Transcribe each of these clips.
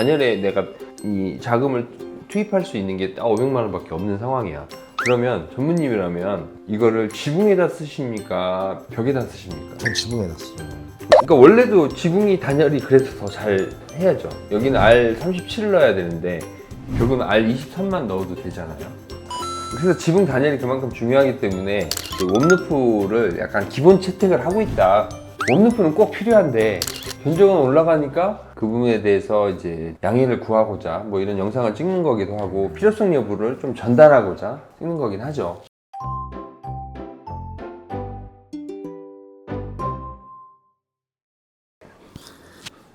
단열에 내가 이 자금을 투입할 수 있는 게 딱 500만 원밖에 없는 상황이야. 그러면 전무님이라면 이거를 지붕에다 쓰십니까? 벽에다 쓰십니까? 전 지붕에 놨어요. 그러니까 원래도 지붕이 단열이 그래서 더 잘 해야죠. 여기는 R37을 넣어야 되는데 벽은 R23만 넣어도 되잖아요. 그래서 지붕 단열이 그만큼 중요하기 때문에 웜루프를 약간 기본 채택을 하고 있다. 웜루프는 꼭 필요한데 견적은 올라가니까 그 부분에 대해서 이제 양해를 구하고자 뭐 이런 영상을 찍는 거기도 하고 필요성 여부를 좀 전달하고자 찍는 거긴 하죠.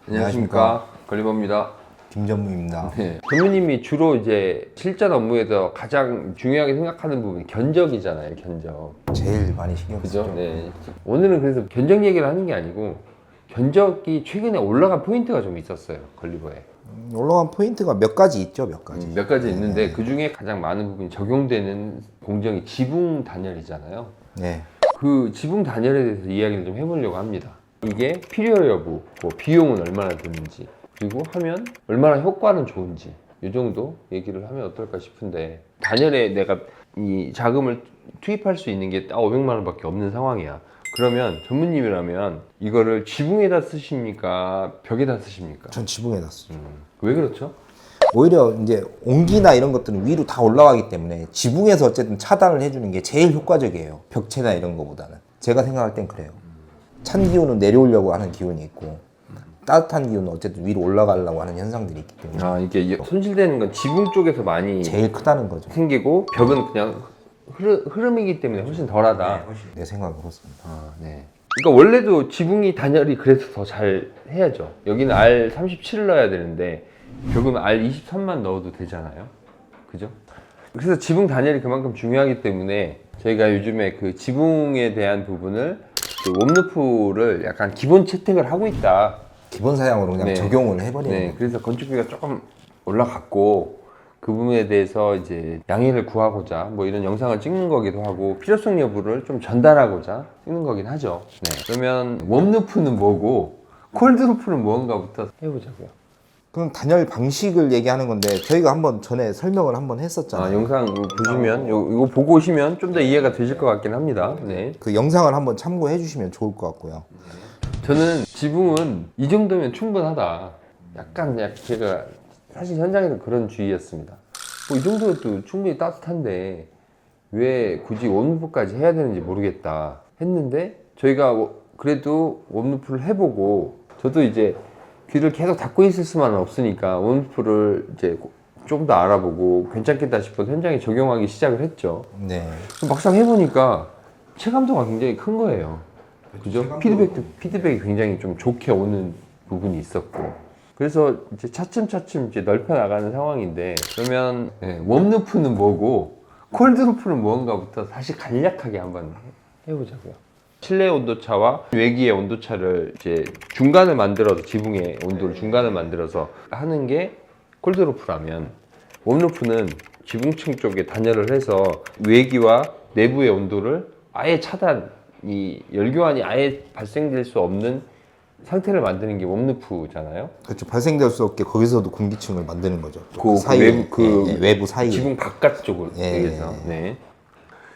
안녕하십니까, 걸리버입니다. 김전무입니다. 네. 전무님이 주로 이제 실전 업무에서 가장 중요하게 생각하는 부분이 견적이잖아요. 견적. 제일 많이 신경 그죠? 쓰죠. 네. 오늘은 그래서 견적 얘기를 하는 게 아니고 견적이 최근에 올라간 포인트가 좀 있었어요. 걸리버에. 올라간 포인트가 몇 가지 있죠, 몇 가지. 몇 가지 있는데 그 중에 가장 많은 부분이 적용되는 공정이 지붕 단열이잖아요. 네. 그 지붕 단열에 대해서 이야기를 좀 해보려고 합니다. 이게 필요 여부, 뭐 비용은 얼마나 드는지, 그리고 하면 얼마나 효과는 좋은지 이 정도 얘기를 하면 어떨까 싶은데, 단열에 내가 이 자금을 투입할 수 있는 게 딱 500만 원밖에 없는 상황이야. 그러면 전무님이라면 이거를 지붕에다 쓰십니까? 벽에다 쓰십니까? 전 지붕에 놨어요. 왜 그렇죠? 오히려 이제 옹기나 이런 것들은 위로 다 올라가기 때문에 지붕에서 어쨌든 차단을 해주는 게 제일 효과적이에요. 벽체나 이런 거보다는. 제가 생각할 땐 그래요. 찬 기운은 내려오려고 하는 기운이 있고 따뜻한 기운은 어쨌든 위로 올라가려고 하는 현상들이 있기 때문에 아, 이게 손실되는 건 지붕 쪽에서 많이 제일 크다는 거죠. 생기고 벽은 그냥 흐름이기 때문에 훨씬 덜하다. 내 생각은 그렇습니다. 아, 네. 그러니까 원래도 지붕이 단열이 그래서 더 잘 해야죠. 여기는 R37을 넣어야 되는데 벽은 R23만 넣어도 되잖아요. 그죠? 그래서 지붕 단열이 그만큼 중요하기 때문에 저희가 요즘에 그 지붕에 대한 부분을 그 웜루프를 약간 기본 채택을 하고 있다. 기본 사양으로 그냥 네. 적용을 해버리는 네, 거죠. 그래서 건축비가 조금 올라갔고 그 부분에 대해서 이제 양해를 구하고자 뭐 이런 영상을 찍는 거기도 하고 필요성 여부를 좀 전달하고자 찍는 거긴 하죠. 네. 그러면 웜루프는 뭐고 콜드루프는 뭔가부터 해보자고요. 그럼 단열 방식을 얘기하는 건데 저희가 한번 전에 설명을 한번 아, 했었잖아요. 영상 보시면 이거 보고 오시면 좀 더 이해가 되실 것 같긴 합니다. 네. 그 영상을 한번 참고해 주시면 좋을 것 같고요. 저는 지붕은 이 정도면 충분하다. 약간 제가 사실 현장에서 그런 주의였습니다. 뭐 이 정도도 충분히 따뜻한데 왜 굳이 웜루프까지 해야 되는지 모르겠다 했는데 저희가 그래도 웜루프를 해보고 저도 이제 귀를 계속 닫고 있을 수만은 없으니까 웜루프를 이제 좀 더 알아보고 괜찮겠다 싶어서 현장에 적용하기 시작을 했죠. 네. 막상 해보니까 체감도가 굉장히 큰 거예요. 그죠? 피드백이 굉장히 좀 좋게 오는 부분이 있었고. 그래서 이제 차츰차츰 이제 넓혀 나가는 상황인데, 그러면 웜루프는 뭐고 콜드루프는 뭔가부터 다시 간략하게 한번 해보자고요. 실내 온도차와 외기의 온도차를 이제 중간을 만들어서 지붕의 온도를 중간을 만들어서 하는 게 콜드루프라면, 웜루프는 지붕층 쪽에 단열을 해서 외기와 내부의 온도를 아예 차단, 이 열교환이 아예 발생될 수 없는 상태를 만드는 게 웜루프잖아요. 그렇죠. 발생될 수 없게 거기서도 공기층을 만드는 거죠. 그 외부 사이. 지붕 바깥 쪽을 예, 위해서. 네.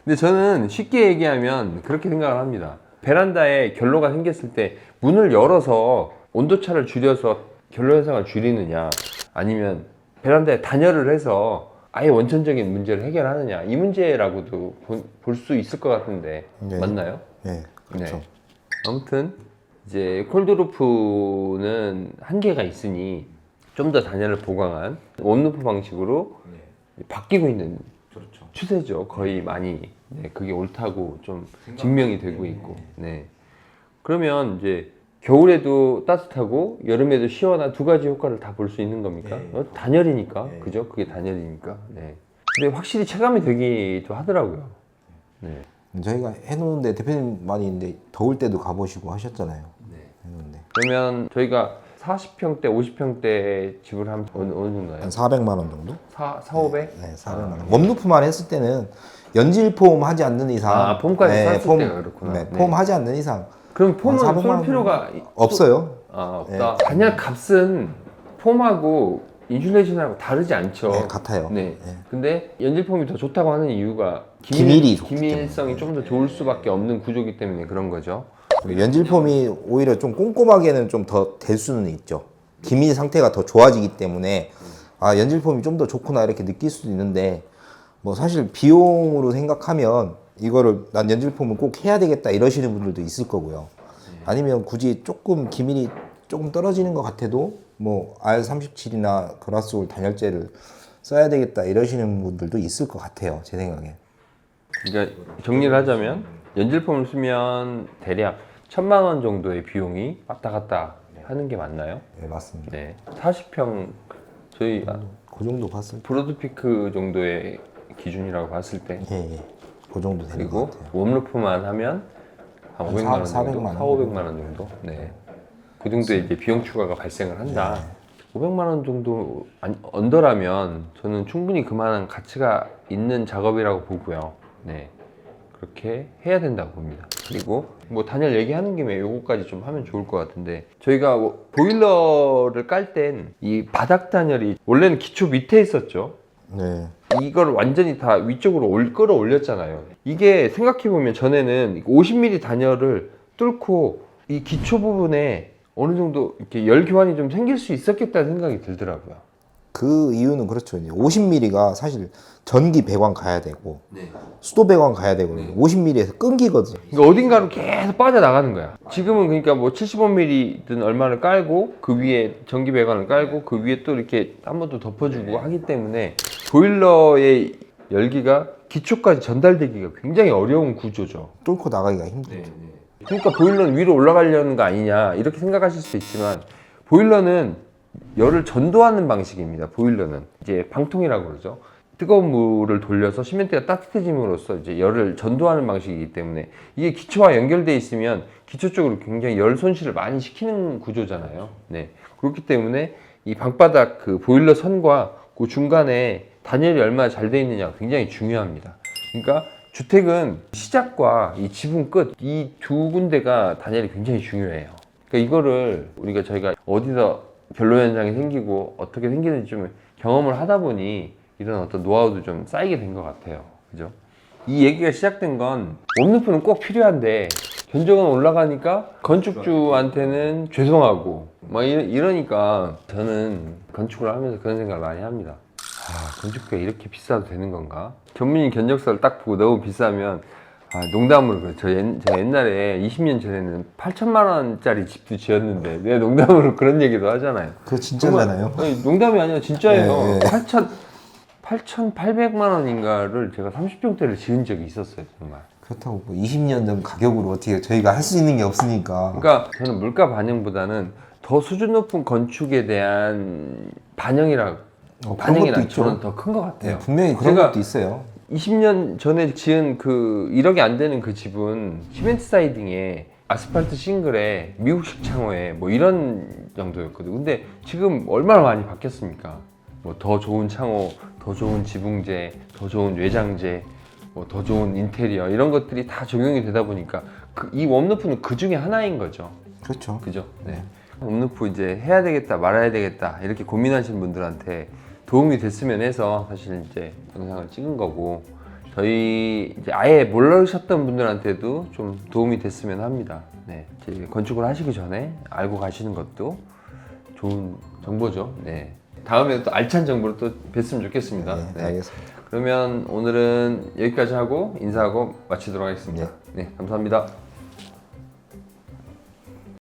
근데 저는 쉽게 얘기하면 그렇게 생각을 합니다. 베란다에 결로가 생겼을 때 문을 열어서 온도차를 줄여서 결로 현상을 줄이느냐, 아니면 베란다에 단열을 해서 아예 원천적인 문제를 해결하느냐, 이 문제라고도 볼 수 있을 것 같은데 네. 맞나요? 네, 그렇죠. 네. 아무튼 이제 콜드루프는 한계가 있으니 좀 더 단열을 보강한 웜루프 방식으로 바뀌고 있는 추세죠. 거의 많이. 네, 그게 옳다고 좀 증명이 되고 있고. 네. 그러면 이제 겨울에도 따뜻하고 여름에도 시원한 두 가지 효과를 다 볼 수 있는 겁니까? 단열이니까. 그죠? 그게 단열이니까. 네. 근데 확실히 체감이 되기도 하더라고요. 네. 저희가 해놓는데 대표님 많이 이제 더울 때도 가보시고 하셨잖아요. 네. 해놓는데. 그러면 저희가 40평대, 50평대 집을 하면 어느 정도예요? 한 400만 원 정도? 500? 네, 400만 원. 웜루프만 했을 때는 연질 폼 하지 않는 이상. 아, 폼까지 썼을 때가 그렇구나. 네, 네. 폼 하지 않는 이상. 그럼 폼은 400만 쏠 원 필요가 없어요. 없다. 단열 값은 폼하고 인슐레이션하고 다르지 않죠. 네, 같아요. 네. 네. 근데 연질폼이 더 좋다고 하는 이유가 기밀이 좋기 기밀성이 좀 더 좋을 수밖에 없는 구조기 때문에 그런 거죠. 그리고 연질폼이 오히려 좀 꼼꼼하게는 좀 더 될 수는 있죠. 기밀 상태가 더 좋아지기 때문에 아 연질폼이 좀 더 좋구나 이렇게 느낄 수도 있는데 뭐 사실 비용으로 생각하면 이거를 난 연질폼을 꼭 해야 되겠다 이러시는 분들도 있을 거고요. 아니면 굳이 조금 기밀이 조금 떨어지는 것 같아도 뭐 R37이나 그라스올 단열재를 써야 되겠다 이러시는 분들도 있을 것 같아요. 제 생각에. 그러니까 정리를 하자면 연질폼을 쓰면 대략 1,000만 원 정도의 비용이 왔다 갔다 하는 게 맞나요? 네, 맞습니다. 네. 40평 저희 그 정도 봤을 때. 브로드피크 정도의 기준이라고 봤을 때 예, 예. 그 정도 되는 것 그리고 같아요. 웜루프만 하면 한 500만 원 정도, 400만 원. 500만 원 정도. 네. 그 정도의 이제 비용 추가가 발생을 한다. 500만 원 정도 언더라면 저는 충분히 그만한 가치가 있는 작업이라고 보고요. 네. 그렇게 해야 된다고 봅니다. 그리고 뭐 단열 얘기하는 김에 요거까지 좀 하면 좋을 것 같은데 저희가 뭐 보일러를 깔 땐 이 바닥 단열이 원래는 기초 밑에 있었죠. 네. 이걸 완전히 다 위쪽으로 끌어올렸잖아요. 이게 생각해보면 전에는 50mm 단열을 뚫고 이 기초 부분에 어느 정도 이렇게 열 교환이 좀 생길 수 있었겠다는 생각이 들더라고요. 그 이유는 그렇죠. 50mm가 사실 전기 배관 가야 되고 수도 배관 가야 되고 50mm에서 끊기거든요. 그러니까 어딘가로 계속 빠져나가는 거야. 지금은 그러니까 뭐 75mm든 얼마를 깔고 그 위에 전기 배관을 깔고 그 위에 또 이렇게 한 번 더 덮어주고 하기 때문에 보일러의 열기가 기초까지 전달되기가 굉장히 어려운 구조죠. 뚫고 나가기가 힘들죠. 그러니까 보일러는 위로 올라가려는 거 아니냐 이렇게 생각하실 수 있지만 보일러는 열을 전도하는 방식입니다. 보일러는 이제 방통이라고 그러죠. 뜨거운 물을 돌려서 시멘트가 따뜻해짐으로써 이제 열을 전도하는 방식이기 때문에 이게 기초와 연결돼 있으면 기초 쪽으로 굉장히 열 손실을 많이 시키는 구조잖아요. 네. 그렇기 때문에 이 방바닥 그 보일러 선과 그 중간에 단열이 얼마나 잘 돼 있느냐가 굉장히 중요합니다. 그러니까 주택은 시작과 이 지붕 끝 이 두 군데가 단열이 굉장히 중요해요. 그러니까 이거를 저희가 어디서 변로 현상이 생기고 어떻게 생기는지 좀 경험을 하다 보니 이런 어떤 노하우도 좀 쌓이게 된 것 같아요. 그죠? 이 얘기가 시작된 건 웜루프는 꼭 필요한데 견적은 올라가니까 건축주한테는 죄송하고 막 이러니까 저는 건축을 하면서 그런 생각을 많이 합니다. 아, 건축비가 이렇게 비싸도 되는 건가? 전문인 견적서를 딱 보고 너무 비싸면 농담으로 그래요. 제가 옛날에 20년 전에는 8천만 원짜리 집도 지었는데 내가 농담으로 그런 얘기도 하잖아요. 그거 진짜잖아요. 아니, 농담이 아니라 진짜예요. 네. 8,800만 원인가를 제가 30평대를 지은 적이 있었어요, 정말. 그렇다고 뭐 20년 전 가격으로 어떻게 저희가 할 수 있는 게 없으니까. 그러니까 저는 물가 반영보다는 더 수준 높은 건축에 대한 반영이라 저는 더 큰 것 같아요. 네, 분명히 그런 것도 있어요. 20년 전에 지은 그 1억이 안 되는 그 집은 시멘트 사이딩에 아스팔트 싱글에 미국식 창호에 뭐 이런 정도였거든요. 근데 지금 얼마나 많이 바뀌었습니까? 뭐 더 좋은 창호, 더 좋은 지붕재, 더 좋은 외장재, 뭐 더 좋은 인테리어 이런 것들이 다 적용이 되다 보니까 이 웜루프는 그 중에 하나인 거죠. 그렇죠. 그죠? 네. 웜루프 이제 해야 되겠다 말아야 되겠다 이렇게 고민하시는 분들한테 도움이 됐으면 해서 사실 이제 영상을 찍은 거고 저희 이제 아예 모르셨던 분들한테도 좀 도움이 됐으면 합니다. 네. 이제 건축을 하시기 전에 알고 가시는 것도 좋은 정보죠. 네. 다음에 또 알찬 정보로 또 뵀으면 좋겠습니다. 네, 알겠습니다. 그러면 오늘은 여기까지 하고 인사하고 마치도록 하겠습니다. 네, 감사합니다.